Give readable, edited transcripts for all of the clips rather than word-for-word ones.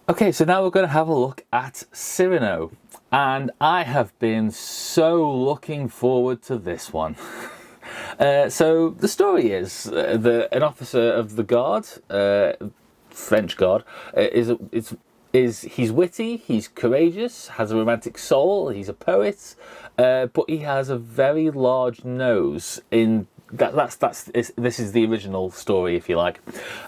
Okay, so now we're going to have a look at Cyrano, and I have been so looking forward to this one. So the story is an officer of the guard, French guard, he's witty, he's courageous, has a romantic soul, he's a poet, but he has a very large nose in this is the original story, if you like.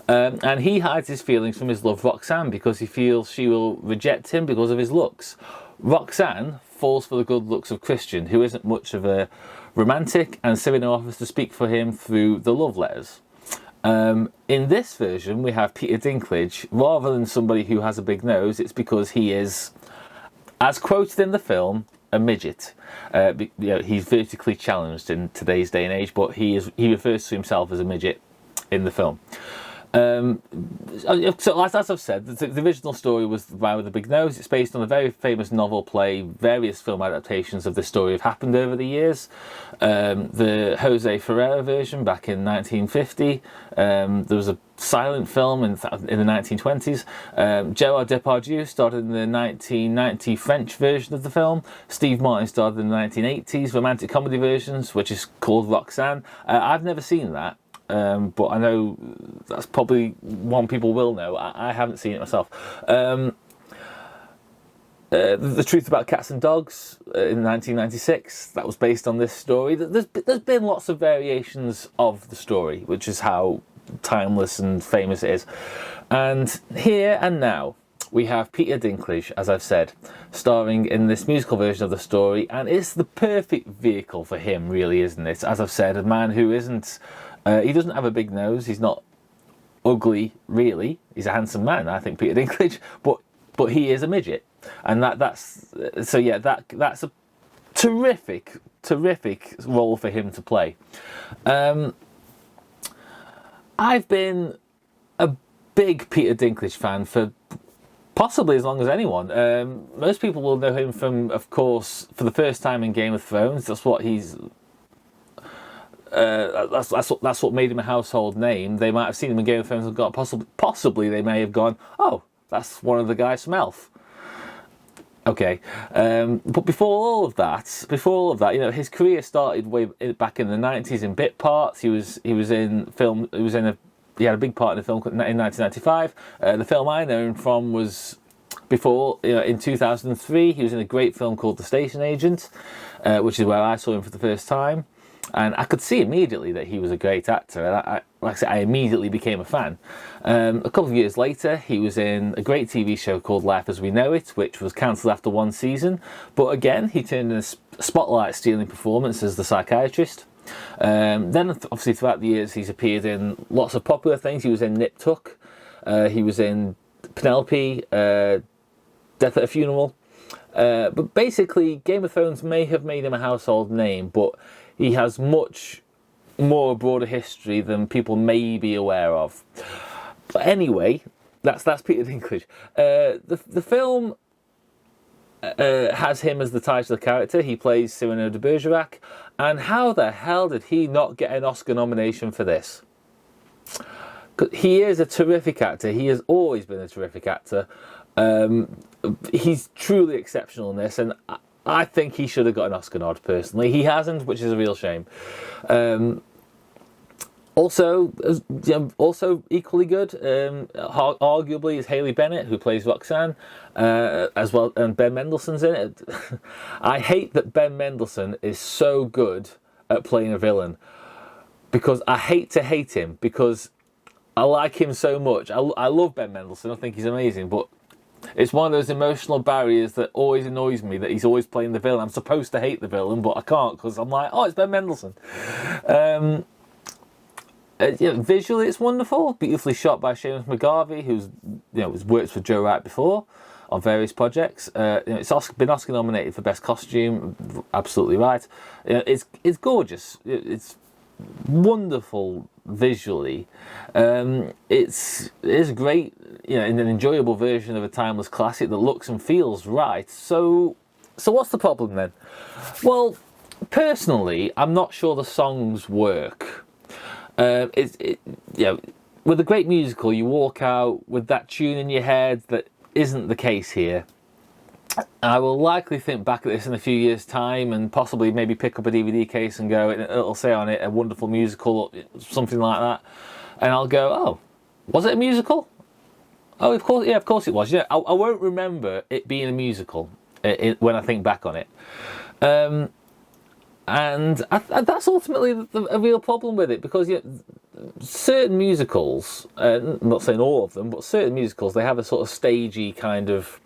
And he hides his feelings from his love, Roxanne, because he feels she will reject him because of his looks. Roxanne falls for the good looks of Christian, who isn't much of a romantic, and Cyrano offers to speak for him through the love letters. In this version, we have Peter Dinklage. Rather than somebody who has a big nose, it's because he is, as quoted in the film, a midget. He's vertically challenged in today's day and age, but he refers to himself as a midget in the film. So as I've said, the original story was The Man with the Big Nose. It's based on a very famous novel play. Various film adaptations of this story have happened over the years. The Jose Ferreira version back in 1950. There was a silent film in the 1920s. Gerard Depardieu starred in the 1990 French version of the film. Steve Martin starred in the 1980s romantic comedy versions, which is called Roxanne. I've never seen that. But I know that's probably one people will know. I haven't seen it myself. The Truth About Cats and Dogs in 1996, that was based on this story. There's been lots of variations of the story, which is how timeless and famous it is. And here and now, we have Peter Dinklage, as I've said, starring in this musical version of the story, and it's the perfect vehicle for him, really, isn't it? As I've said, a man who isn't... he doesn't have a big nose. He's not ugly, really. He's a handsome man, I think, Peter Dinklage. But he is a midget, and that's a terrific role for him to play. I've been a big Peter Dinklage fan for possibly as long as anyone. Most people will know him from, of course, for the first time in Game of Thrones. That's what he's. That's what made him a household name. They might have seen him in Game of Thrones and got possibly they may have gone, oh, that's one of the guys from Elf. Okay, but before all of that, his career started way back in the 90s in bit parts. He had a big part in a film in 1995. The film I know him from was before, in 2003. He was in a great film called The Station Agent, which is where I saw him for the first time. And I could see immediately that he was a great actor. And like I said, I immediately became a fan. A couple of years later, he was in a great TV show called Life as We Know It, which was cancelled after one season. But again, he turned in a spotlight-stealing performance as the psychiatrist. Then, obviously, throughout the years, he's appeared in lots of popular things. He was in Nip Tuck. He was in Penelope, Death at a Funeral. But basically, Game of Thrones may have made him a household name, but he has much more broader history than people may be aware of. But anyway, that's Peter Dinklage. The film has him as the title of the character. He plays Cyrano de Bergerac. And how the hell did he not get an Oscar nomination for this? He is a terrific actor. He has always been a terrific actor. He's truly exceptional in this, and I think he should have got an Oscar nod, personally. He hasn't, which is a real shame. Also equally good, arguably, is Haley Bennett, who plays Roxanne, as well, and Ben Mendelsohn's in it. I hate that Ben Mendelsohn is so good at playing a villain, because I hate to hate him, because I like him so much. I love Ben Mendelsohn, I think he's amazing, but it's one of those emotional barriers that always annoys me, that he's always playing the villain. I'm supposed to hate the villain, but I can't, because I'm like, oh, it's Ben Mendelsohn. Visually, it's wonderful. Beautifully shot by Seamus McGarvey, who's has worked with Joe Wright before on various projects. It's been Oscar nominated for Best Costume. Absolutely right. It's gorgeous. It's wonderful visually. It's great, in an enjoyable version of a timeless classic that looks and feels right. So what's the problem then? Well, personally, I'm not sure the songs work. With a great musical, you walk out with that tune in your head that isn't the case here. I will likely think back at this in a few years' time and possibly maybe pick up a DVD case and go, it'll say on it a wonderful musical or something like that, and I'll go, oh, was it a musical? Oh, of course, yeah, of course it was. Yeah, I won't remember it being a musical when I think back on it. And that's ultimately a real problem with it, because certain musicals, I'm not saying all of them, but certain musicals, they have a sort of stagey kind of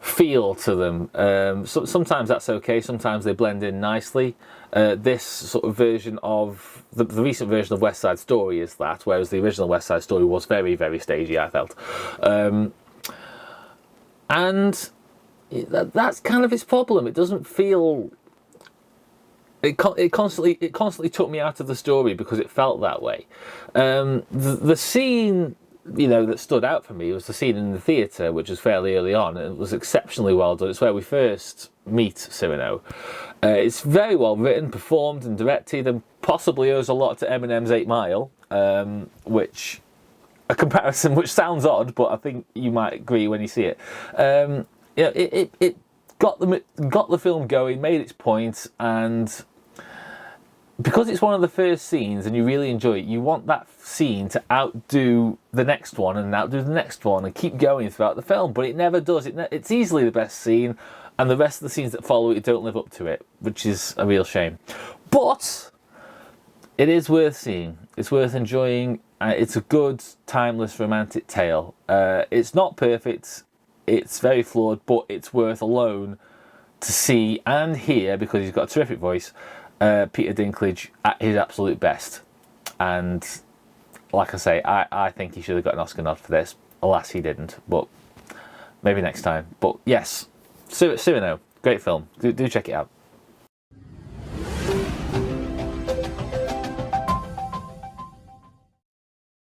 feel to them. So sometimes that's okay, sometimes they blend in nicely. This sort of version of the recent version of West Side Story is that, whereas the original West Side Story was very, very stagey, I felt. And that's kind of its problem. It doesn't feel... It constantly took me out of the story because it felt that way. The scene, that stood out for me was the scene in the theatre, which was fairly early on. It was exceptionally well done. It's where we first meet Cyrano. It's very well written, performed and directed, and possibly owes a lot to Eminem's 8 Mile, which a comparison which sounds odd, but I think you might agree when you see it. It got the film going, made its point, and because it's one of the first scenes and you really enjoy it, you want that scene to outdo the next one and outdo the next one and keep going throughout the film, but it never does. It's easily the best scene, and the rest of the scenes that follow it don't live up to it, which is a real shame. But it is worth seeing. It's worth enjoying. It's a good, timeless, romantic tale. It's not perfect. It's very flawed, but it's worth alone to see and hear, because he's got a terrific voice, Peter Dinklage at his absolute best. And like I say, I think he should have got an Oscar nod for this. Alas, he didn't, but maybe next time. But yes, Cyrano, great film. Do check it out.